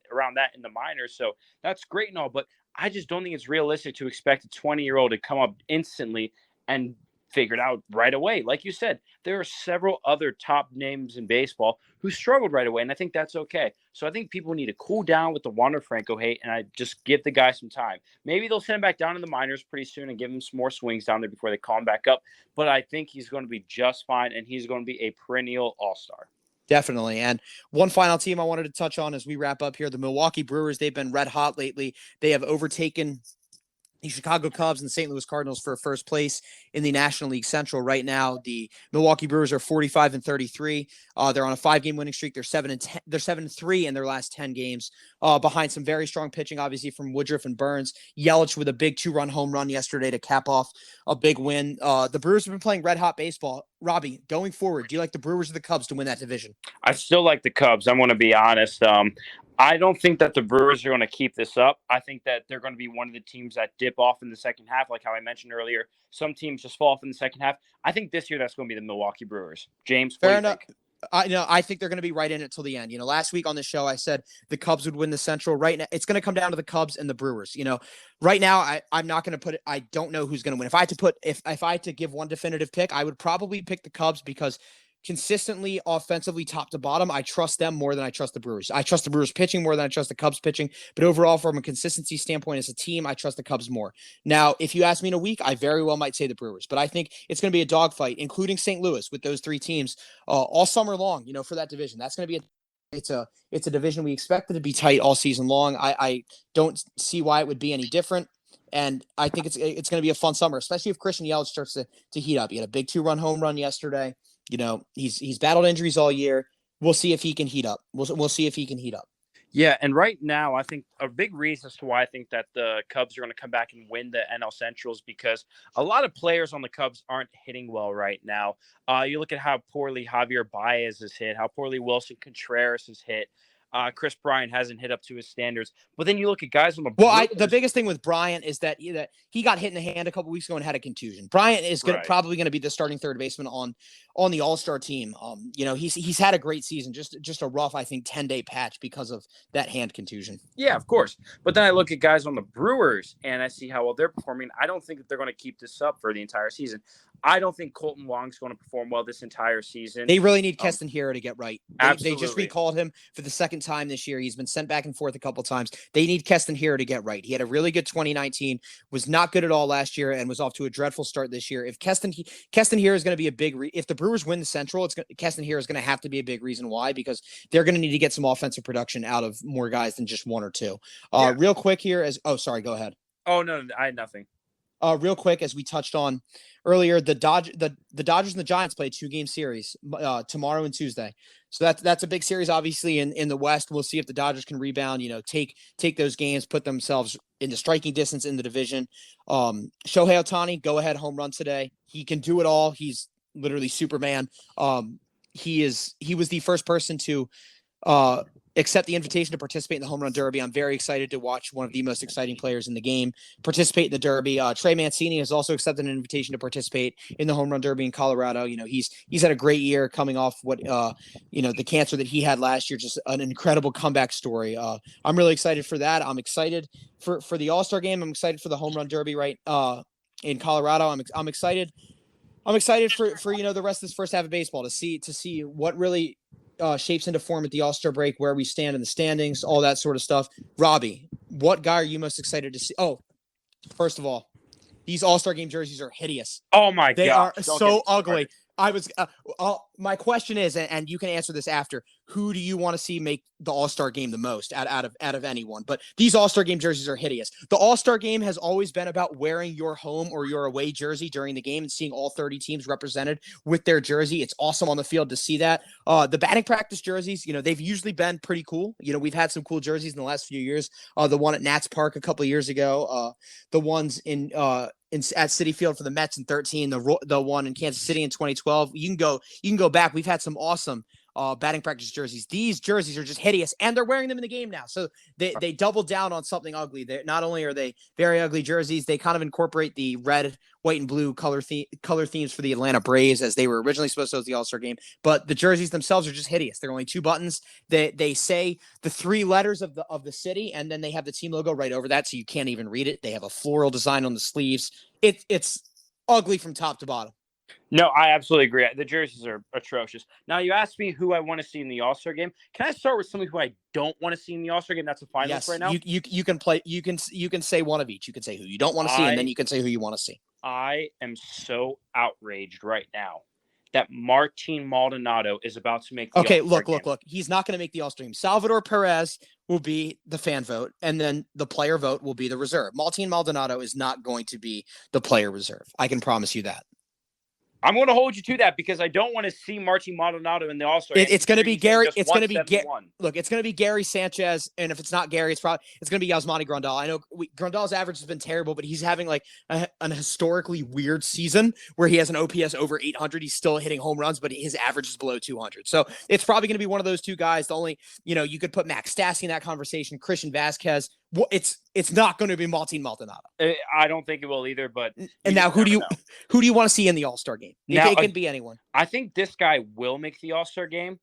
in the minors, so that's great and all. But I just don't think it's realistic to expect a 20-year-old to come up instantly and figured out right away. Like you said, there are several other top names in baseball who struggled right away, and I think that's okay. So I think people need to cool down with the Wander Franco hate, and I just give the guy some time. Maybe they'll send him back down in the minors pretty soon and give him some more swings down there before they call him back up. But I think he's going to be just fine, and he's going to be a perennial all-star. Definitely. And one final team I wanted to touch on as we wrap up here, the Milwaukee Brewers. They've been red hot lately. They have overtaken the Chicago Cubs and the St. Louis Cardinals for first place in the National League Central right now. The Milwaukee Brewers are 45-33. They're on a 5-game winning streak. They're 7-10. They're 7-3 in their last 10 games. Behind some very strong pitching, obviously from Woodruff and Burns. Yelich with a big 2-run home run yesterday to cap off a big win. The Brewers have been playing red hot baseball. Robbie, going forward, do you like the Brewers or the Cubs to win that division? I still like the Cubs. I'm going to be honest. I don't think that the Brewers are going to keep this up. I think that they're going to be one of the teams that dip off in the second half, like how I mentioned earlier. Some teams just fall off in the second half. I think this year that's going to be the Milwaukee Brewers. James, what do you think? I think they're going to be right in it till the end. Last week on the show, I said the Cubs would win the Central. Right now, it's going to come down to the Cubs and the Brewers. Right now, I'm not going to put it. I don't know who's going to win. If I had to give one definitive pick, I would probably pick the Cubs because consistently offensively top to bottom, I trust them more than I trust the Brewers. I trust the Brewers pitching more than I trust the Cubs pitching, but overall from a consistency standpoint as a team, I trust the Cubs more. Now, if you ask me in a week, I very well might say the Brewers, but I think it's going to be a dogfight, including St. Louis with those three teams all summer long, for that division. That's going to be it's a division we expect it to be tight all season long. I don't see why it would be any different. And I think it's going to be a fun summer, especially if Christian Yelich starts to heat up. He had a big 2-run home run yesterday. He's battled injuries all year. We'll see if he can heat up. We'll see if he can heat up. Yeah, and right now, I think a big reason as to why I think that the Cubs are going to come back and win the NL Central is because a lot of players on the Cubs aren't hitting well right now. You look at how poorly Javier Baez has hit, how poorly Wilson Contreras has hit. Chris Bryant hasn't hit up to his standards. But then you look at guys on the Brewers. The biggest thing with Bryant is that he got hit in the hand a couple weeks ago and had a contusion. Bryant is probably going to be the starting third baseman on the All Star team. He's had a great season, just a rough, I think, 10-day patch because of that hand contusion. Yeah, of course. But then I look at guys on the Brewers and I see how well they're performing. I don't think that they're going to keep this up for the entire season. I don't think Colton Wong's going to perform well this entire season. They really need Keston Hiura to get right. Absolutely. They just recalled him for the second time this year. He's been sent back and forth a couple times. They need Keston Hiura to get right. He had a really good 2019, was not good at all last year, and was off to a dreadful start this year. If Keston Hiura is going to be a big if the Brewers win the Central, Keston Hiura is going to have to be a big reason why, because they're going to need to get some offensive production out of more guys than just one or two. Real quick here sorry, go ahead. Oh, no, I had nothing. Real quick, as we touched on earlier, the Dodgers and the Giants play a 2-game series tomorrow and Tuesday. So that's a big series, obviously, in the West. We'll see if the Dodgers can rebound, take those games, put themselves into striking distance in the division. Shohei Ohtani, go ahead, home run today. He can do it all. He's literally Superman. He was the first person to accept the invitation to participate in the home run derby. I'm very excited to watch one of the most exciting players in the game participate in the derby. Trey Mancini has also accepted an invitation to participate in the home run derby in Colorado. He's had a great year coming off the cancer that he had last year. Just an incredible comeback story. I'm really excited for that. I'm excited for the All Star game. I'm excited for the home run derby in Colorado. I'm excited. I'm excited for the rest of this first half of baseball to see what really shapes into form at the All-Star break, where we stand in the standings, all that sort of stuff. Robbie, what guy are you most excited to see? Oh, first of all, these All-Star game jerseys are hideous. Oh my God. They are so ugly. My question is, and you can answer this after, who do you want to see make the All-Star game the most out of anyone? But these All-Star game jerseys are hideous. The All-Star game has always been about wearing your home or your away jersey during the game and seeing all 30 teams represented with their jersey. It's awesome on the field to see that. The batting practice jerseys, they've usually been pretty cool. We've had some cool jerseys in the last few years. The one at Nats Park a couple of years ago, the ones at Citi Field for the Mets in 2013, the one in Kansas City in 2012. You can go back. We've had some awesome batting practice jerseys. These jerseys are just hideous, and they're wearing them in the game now. So they double down on something ugly. Not only are they very ugly jerseys, they kind of incorporate the red, white, and blue color themes for the Atlanta Braves, as they were originally supposed to as the All-Star game. But the jerseys themselves are just hideous. They're only 2 buttons. They say the 3 letters of the city, and then they have the team logo right over that, so you can't even read it. They have a floral design on the sleeves. It's ugly from top to bottom. No, I absolutely agree. The jerseys are atrocious. Now, you asked me who I want to see in the All-Star game. Can I start with somebody who I don't want to see in the All-Star game? That's a finalist right now. You can play. You can say one of each. You can say who you don't want to see, and then you can say who you want to see. I am so outraged right now that Martin Maldonado is about to make the All-Star game. Look. He's not going to make the All-Star game. Salvador Perez will be the fan vote, and then the player vote will be the reserve. Martin Maldonado is not going to be the player reserve. I can promise you that. I'm going to hold you to that because I don't want to see Martin Maldonado in the All-Star game. It's going to be Gary. It's going to be Look, it's going to be Gary Sanchez, and if it's not Gary, it's going to be Yasmani Grandal. I know Grandal's average has been terrible, but he's having like an historically weird season where he has an OPS over 800. He's still hitting home runs, but his average is below 200. So it's probably going to be one of those two guys. The only, you could put Max Stassi in that conversation. Christian Vasquez Well, it's not going to be Martin Maldonado. I don't think it will either. But and now, who do you want to see in the All-Star game? Now, it can be anyone. I think this guy will make the All-Star game,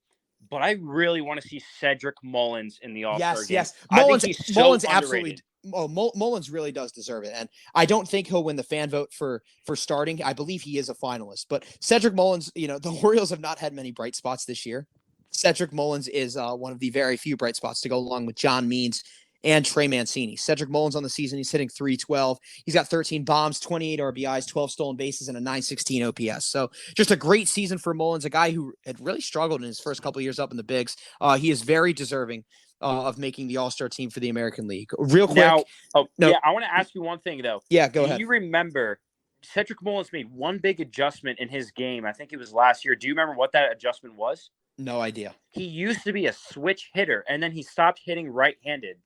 but I really want to see Cedric Mullins in the All-Star game. Yes. Mullins absolutely. Mullins really does deserve it, and I don't think he'll win the fan vote for starting. I believe he is a finalist, but Cedric Mullins, the Orioles have not had many bright spots this year. Cedric Mullins is one of the very few bright spots to go along with John Means and Trey Mancini. Cedric Mullins on the season, he's hitting .312. He's got 13 bombs, 28 RBIs, 12 stolen bases, and a .916 OPS. So just a great season for Mullins, a guy who had really struggled in his first couple of years up in the bigs. He is very deserving of making the All-Star team for the American League. Real quick. Now, I want to ask you one thing, though. Yeah, go ahead. Do you remember Cedric Mullins made one big adjustment in his game? I think it was last year. Do you remember what that adjustment was? No idea. He used to be a switch hitter, and then he stopped hitting right-handed.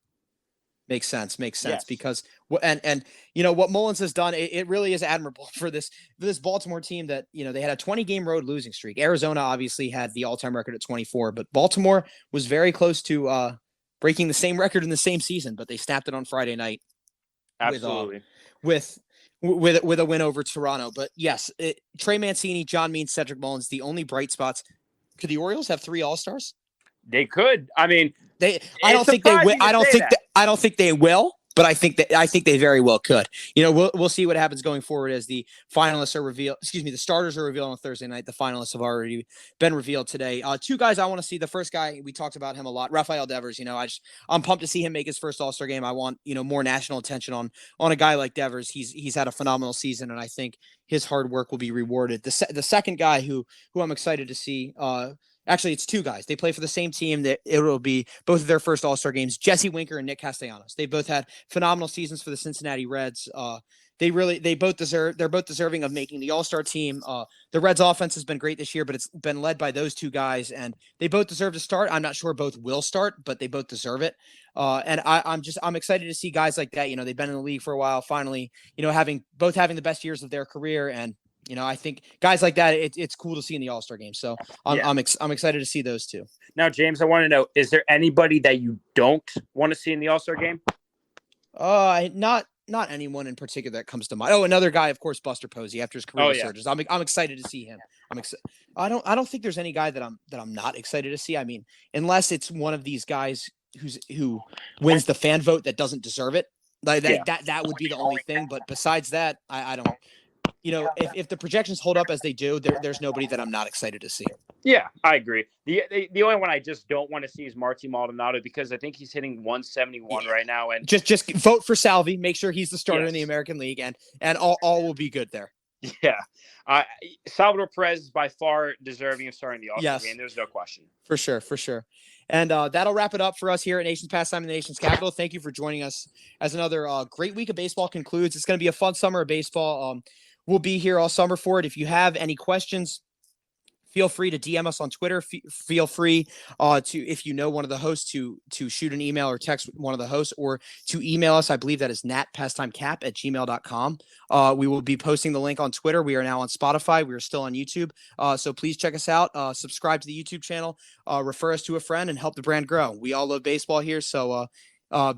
Makes sense Yes. because and what Mullins has done, it really is admirable for this Baltimore team that they had a 20-game road losing streak. Arizona obviously had the all-time record at 24, but Baltimore was very close to breaking the same record in the same season, but they snapped it on Friday night. Absolutely. With a win over Toronto. But yes, Trey Mancini, John Means, Cedric Mullins, the only bright spots. Could the Orioles have 3 All-Stars? They could. I mean, I don't think they will. I don't think they will, but I think they very well could. We'll see what happens going forward as the finalists are revealed. Excuse me, the starters are revealed on Thursday night. The finalists have already been revealed today. 2 guys I want to see. The first guy, we talked about him a lot, Rafael Devers. I'm pumped to see him make his first All-Star game. I want more national attention on a guy like Devers. He's had a phenomenal season, and I think his hard work will be rewarded. The second guy who I'm excited to see. Actually, it's 2 guys. They play for the same team. That it will be both of their first All-Star games. Jesse Winker and Nick Castellanos. They both had phenomenal seasons for the Cincinnati Reds. They're both deserving of making the All-Star team. The Reds offense has been great this year, but it's been led by those 2 guys, and they both deserve to start. I'm not sure both will start, but they both deserve it. And I'm excited to see guys like that. They've been in the league for a while. Finally, having the best years of their career, and I think guys like that, it's cool to see in the All-Star game. So I'm excited to see those 2. Now, James, I want to know, is there anybody that you don't want to see in the All-Star game? Not anyone in particular that comes to mind. Oh, another guy, of course, Buster Posey after his career surges. I'm excited to see him. I don't think there's any guy that I'm not excited to see. I mean, unless it's one of these guys who wins the fan vote that doesn't deserve it. Like that would be the only thing. But besides that, I don't. If the projections hold up as they do, there's nobody that I'm not excited to see. Yeah, I agree. The only one I just don't want to see is Martin Maldonado, because I think he's hitting 171 right now. And just vote for Salvi. Make sure he's the starter in the American League, and all will be good there. Yeah. Salvador Perez is by far deserving of starting the All-Star game. There's no question. For sure. And that'll wrap it up for us here at Nation's Pastime, the Nation's Capital. Thank you for joining us as another great week of baseball concludes. It's going to be a fun summer of baseball. We'll be here all summer for it. If you have any questions, feel free to DM us on Twitter. Feel free if you know one of the hosts, to shoot an email or text one of the hosts, or to email us. I believe that is natpastimecap@gmail.com. We will be posting the link on Twitter. We are now on Spotify. We are still on YouTube. So please check us out. Subscribe to the YouTube channel. Refer us to a friend and help the brand grow. We all love baseball here. So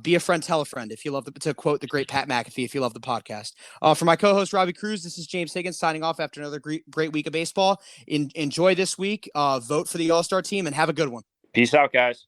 be a friend, tell a friend. If you love to quote the great Pat McAfee, if you love the podcast. For my co-host Robbie Cruz, this is James Higgins signing off after another great week of baseball. Enjoy this week. Vote for the All-Star team and have a good one. Peace out, guys.